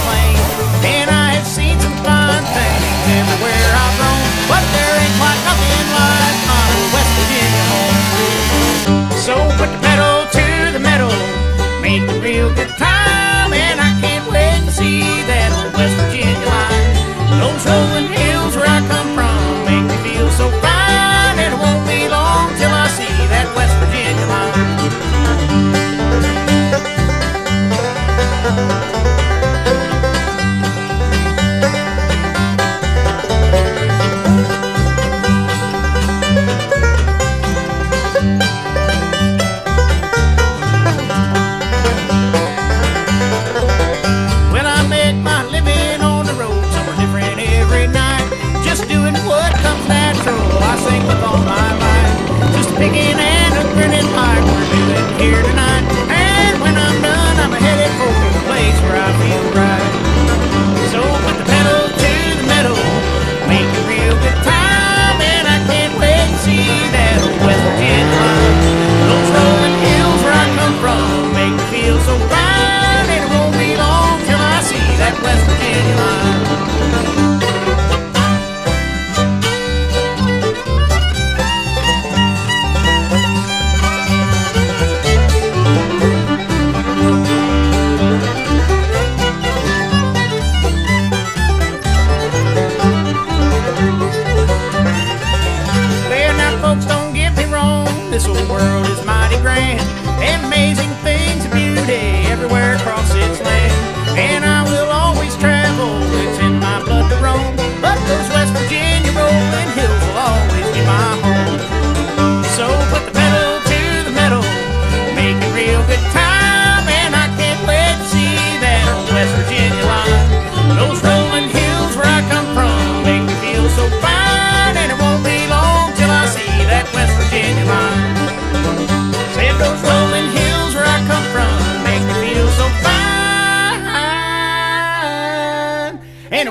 plain. And I have seen some fine things everywhere I've roamed, but there ain't quite nothing like my West Virginia home. So put the pedal to the metal, make a real good time, and I can't wait to see that old West Virginia line. Those rolling hills where I come from make me feel so fine, and it won't be long till I see that West Virginia line. Picking and a grinning like we're doing here tonight. And when I'm done, I'm headed for the place where I feel right. So put the pedal to the metal, make a real good time, and I can't wait to see that old West Virginia line. Those rolling hills where I come from make me feel so fine, and it won't be long till I see that West Virginia line. This old world is mighty grand, amazing things of beauty everywhere across its land. And I will always travel, it's in my blood to roam, but those West Virginia rolling hills will always be my home. So put the pedal to the metal, make a real good time, and I can't wait to see that old West Virginia line. Those rolling hills where I come from make me feel so fine, and it won't be long till I see that West Virginia line. Those rolling hills where I come from make me feel so fine, and